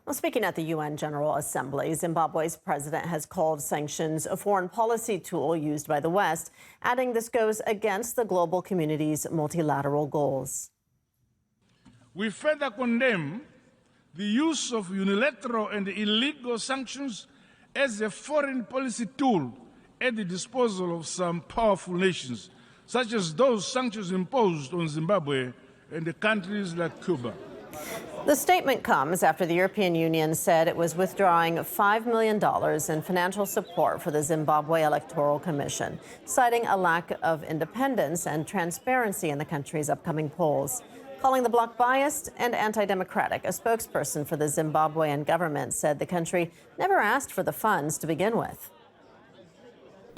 Well, speaking at the UN General Assembly, Zimbabwe's president has called sanctions a foreign policy tool used by the West, adding this goes against the global community's multilateral goals. We further condemn the use of unilateral and illegal sanctions as a foreign policy tool at the disposal of some powerful nations, such as those sanctions imposed on Zimbabwe and the countries like Cuba. The statement comes after the European Union said it was withdrawing $5 million in financial support for the Zimbabwe Electoral Commission, citing a lack of independence and transparency in the country's upcoming polls. Calling the bloc biased and anti-democratic, a spokesperson for the Zimbabwean government said the country never asked for the funds to begin with.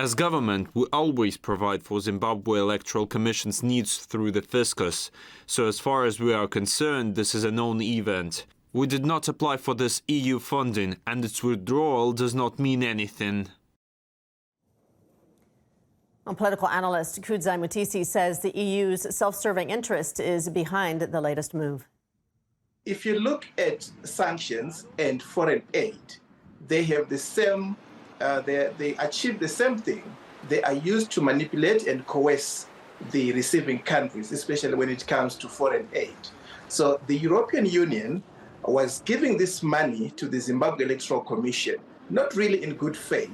As government, we always provide for Zimbabwe Electoral Commission's needs through the fiscus. So as far as we are concerned, this is a known event. We did not apply for this EU funding, and its withdrawal does not mean anything. Political analyst Kudzai Mutisi says the EU's self-serving interest is behind the latest move. If you look at sanctions and foreign aid, they have the same they achieve the same thing. They are used to manipulate and coerce the receiving countries, especially when it comes to foreign aid. So the European Union was giving this money to the Zimbabwe Electoral Commission, not really in good faith,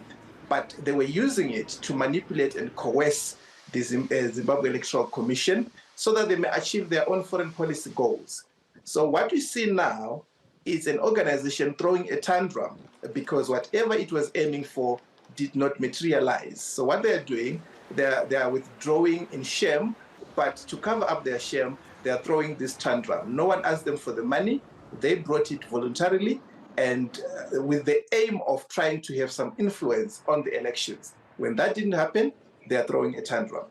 but they were using it to manipulate and coerce the Zimbabwe Electoral Commission so that they may achieve their own foreign policy goals. So what we see now is an organization throwing a tantrum because whatever it was aiming for did not materialize. So what they're doing, they are withdrawing in shame, but to cover up their shame, they are throwing this tantrum. No one asked them for the money. They brought it voluntarily and with the aim of trying to have some influence on the elections. When that didn't happen, they are throwing a tantrum.